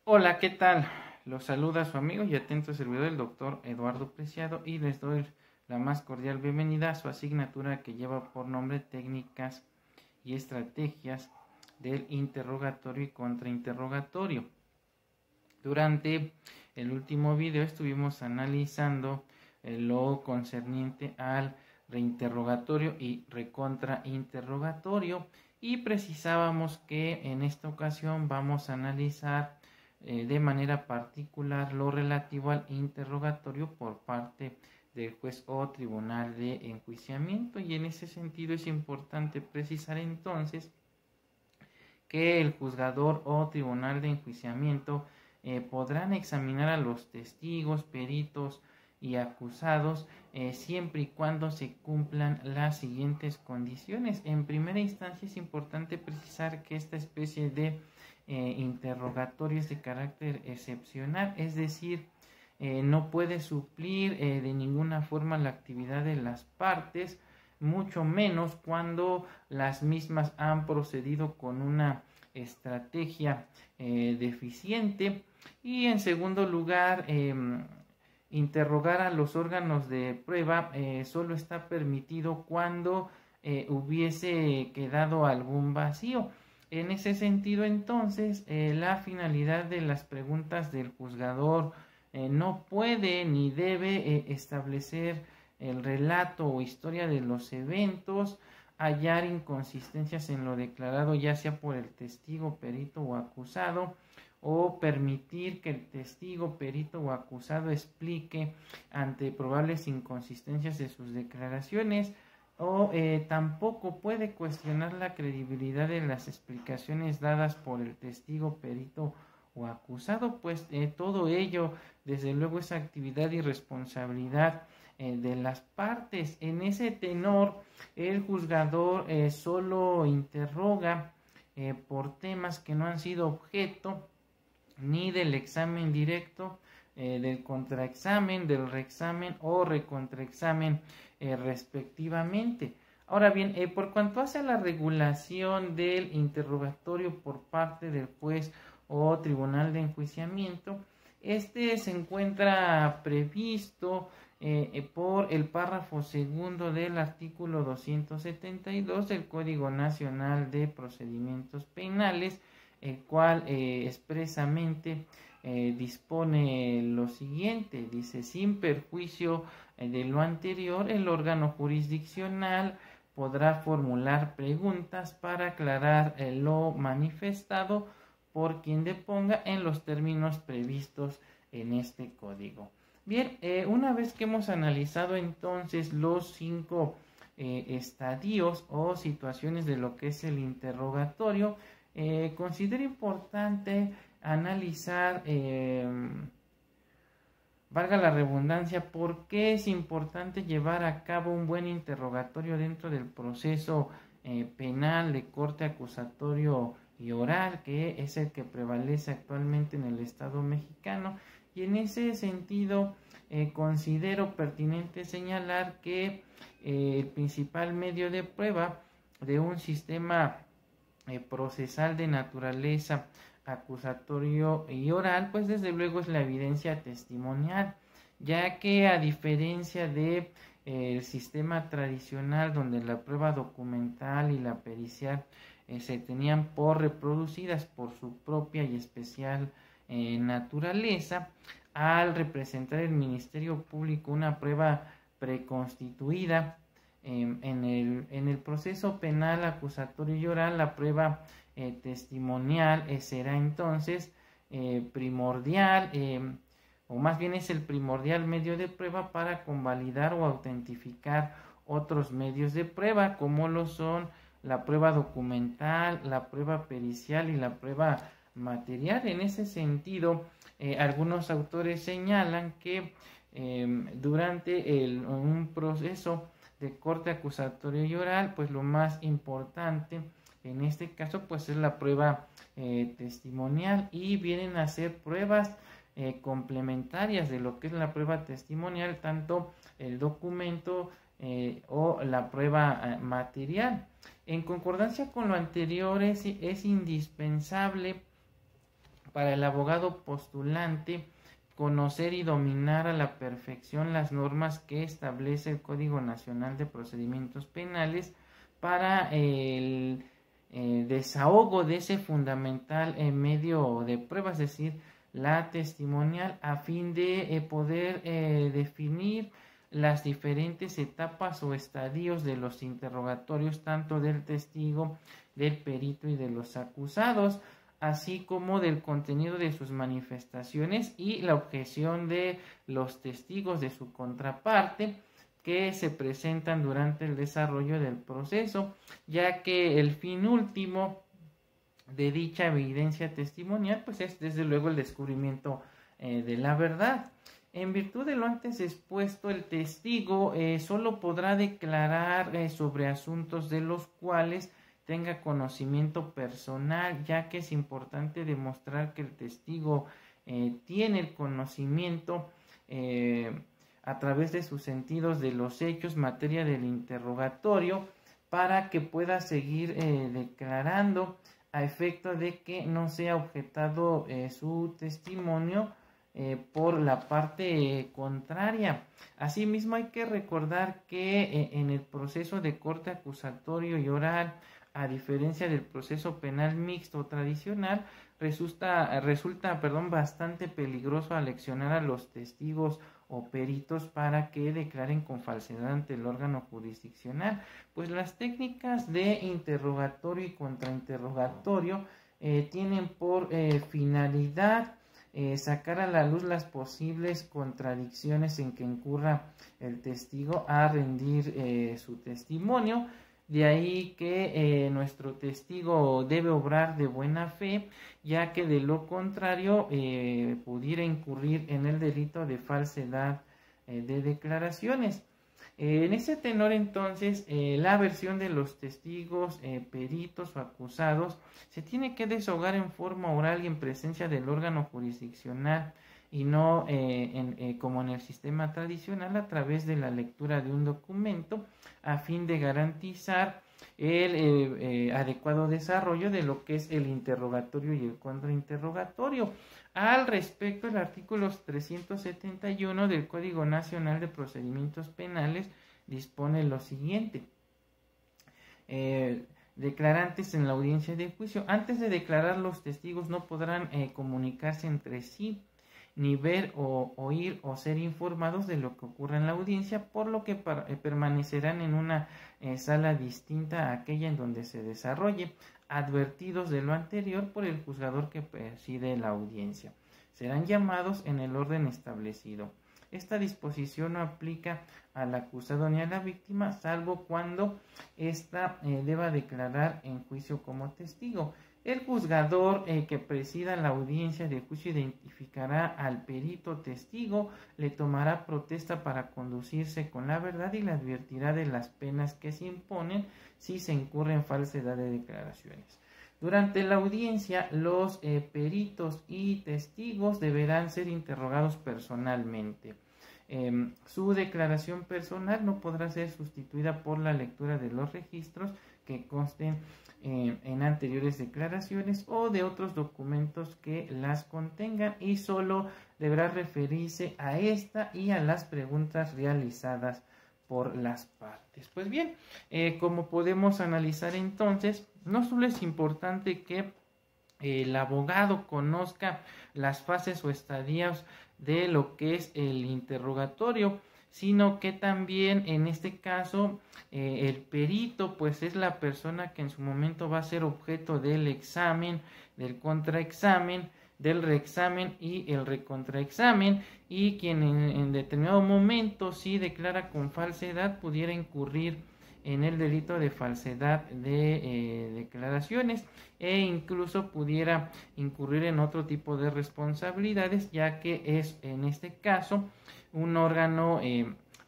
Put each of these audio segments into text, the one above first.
Hola, ¿qué tal? Los saluda su amigo y atento servidor, el doctor Eduardo Preciado, y les doy la más cordial bienvenida a su asignatura que lleva por nombre Técnicas y Estrategias del Interrogatorio y Contrainterrogatorio. Durante el último video estuvimos analizando lo concerniente al reinterrogatorio y recontrainterrogatorio y precisábamos que en esta ocasión vamos a analizar de manera particular lo relativo al interrogatorio por parte del juez o tribunal de enjuiciamiento, y en ese sentido es importante precisar entonces que el juzgador o tribunal de enjuiciamiento podrán examinar a los testigos, peritos y acusados siempre y cuando se cumplan las siguientes condiciones. En primera instancia es importante precisar que esta especie de interrogatorio es de carácter excepcional, es decir, no puede suplir de ninguna forma la actividad de las partes, mucho menos cuando las mismas han procedido con una estrategia deficiente. Y en segundo lugar, interrogar a los órganos de prueba solo está permitido cuando hubiese quedado algún vacío. En ese sentido, entonces, la finalidad de las preguntas del juzgador no puede ni debe establecer el relato o historia de los eventos, hallar inconsistencias en lo declarado ya sea por el testigo, perito o acusado, o permitir que el testigo, perito o acusado explique ante probables inconsistencias de sus declaraciones, o tampoco puede cuestionar la credibilidad de las explicaciones dadas por el testigo, perito o acusado, pues todo ello desde luego es actividad y responsabilidad de las partes. En ese tenor, el juzgador solo interroga por temas que no han sido objeto ni del examen directo, del contraexamen, del reexamen o recontraexamen respectivamente. Ahora bien, por cuanto hace a la regulación del interrogatorio por parte del juez o tribunal de enjuiciamiento, este se encuentra previsto por el párrafo segundo del artículo 272 del Código Nacional de Procedimientos Penales, el cual expresamente dispone lo siguiente. Dice: sin perjuicio de lo anterior, el órgano jurisdiccional podrá formular preguntas para aclarar lo manifestado por quien deponga en los términos previstos en este código. Bien, una vez que hemos analizado entonces los 5 estadios o situaciones de lo que es el interrogatorio, considero importante analizar, valga la redundancia, por qué es importante llevar a cabo un buen interrogatorio dentro del proceso penal de corte acusatorio y oral, que es el que prevalece actualmente en el Estado mexicano. Y en ese sentido considero pertinente señalar que el principal medio de prueba de un sistema procesal de naturaleza acusatorio y oral, pues desde luego es la evidencia testimonial, ya que a diferencia de el sistema tradicional donde la prueba documental y la pericial se tenían por reproducidas por su propia y especial naturaleza, al representar el Ministerio Público una prueba preconstituida en el proceso penal acusatorio y oral, la prueba testimonial será entonces primordial, o más bien es el primordial medio de prueba para convalidar o autentificar otros medios de prueba, como lo son la prueba documental, la prueba pericial y la prueba material. En ese sentido, algunos autores señalan que durante un proceso de corte acusatorio y oral, pues lo más importante en este caso pues es la prueba testimonial, y vienen a ser pruebas complementarias de lo que es la prueba testimonial, tanto el documento o la prueba material. En concordancia con lo anterior, es indispensable para el abogado postulante conocer y dominar a la perfección las normas que establece el Código Nacional de Procedimientos Penales para el desahogo de ese fundamental medio de prueba, es decir, la testimonial, a fin de poder definir las diferentes etapas o estadios de los interrogatorios, tanto del testigo, del perito y de los acusados, así como del contenido de sus manifestaciones y la objeción de los testigos de su contraparte que se presentan durante el desarrollo del proceso, ya que el fin último de dicha evidencia testimonial pues es desde luego el descubrimiento de la verdad. En virtud de lo antes expuesto, el testigo solo podrá declarar sobre asuntos de los cuales tenga conocimiento personal, ya que es importante demostrar que el testigo tiene el conocimiento a través de sus sentidos de los hechos, materia del interrogatorio, para que pueda seguir declarando a efecto de que no sea objetado su testimonio por la parte contraria. Asimismo, hay que recordar que en el proceso de corte acusatorio y oral, a diferencia del proceso penal mixto tradicional, resulta bastante peligroso aleccionar a los testigos o peritos para que declaren con falsedad ante el órgano jurisdiccional, pues las técnicas de interrogatorio y contrainterrogatorio tienen por finalidad sacar a la luz las posibles contradicciones en que incurra el testigo a rendir su testimonio. De ahí que nuestro testigo debe obrar de buena fe, ya que de lo contrario pudiera incurrir en el delito de falsedad de declaraciones. En ese tenor, entonces, la versión de los testigos, peritos o acusados se tiene que desahogar en forma oral y en presencia del órgano jurisdiccional, y no como en el sistema tradicional, a través de la lectura de un documento, a fin de garantizar el adecuado desarrollo de lo que es el interrogatorio y el contrainterrogatorio. Al respecto, el artículo 371 del Código Nacional de Procedimientos Penales dispone lo siguiente. Declarantes en la audiencia de juicio. Antes de declarar, los testigos no podrán comunicarse entre sí, ni ver o oír o ser informados de lo que ocurra en la audiencia, por lo que permanecerán en una sala distinta a aquella en donde se desarrolle, advertidos de lo anterior por el juzgador que preside la audiencia. Serán llamados en el orden establecido. Esta disposición no aplica al acusado ni a la víctima, salvo cuando ésta deba declarar en juicio como testigo. El juzgador que presida la audiencia de juicio identificará al perito testigo, le tomará protesta para conducirse con la verdad y le advertirá de las penas que se imponen si se incurre en falsedad de declaraciones. Durante la audiencia, los peritos y testigos deberán ser interrogados personalmente. Su declaración personal no podrá ser sustituida por la lectura de los registros que consten en anteriores declaraciones o de otros documentos que las contengan, y solo deberá referirse a esta y a las preguntas realizadas por las partes. Pues bien, como podemos analizar entonces, no solo es importante que el abogado conozca las fases o estadios de lo que es el interrogatorio, sino que también en este caso el perito pues es la persona que en su momento va a ser objeto del examen, del contraexamen, del reexamen y el recontraexamen, y quien en determinado momento si declara con falsedad pudiera incurrir en el delito de falsedad de declaraciones, e incluso pudiera incurrir en otro tipo de responsabilidades, ya que es en este caso un órgano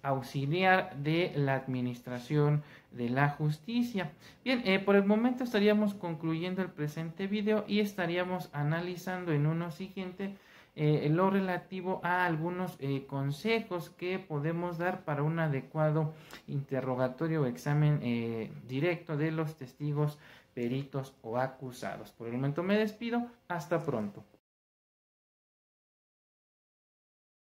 auxiliar de la administración de la justicia. Bien, por el momento estaríamos concluyendo el presente video y estaríamos analizando en uno siguiente lo relativo a algunos consejos que podemos dar para un adecuado interrogatorio o examen directo de los testigos, peritos o acusados. Por el momento me despido, hasta pronto.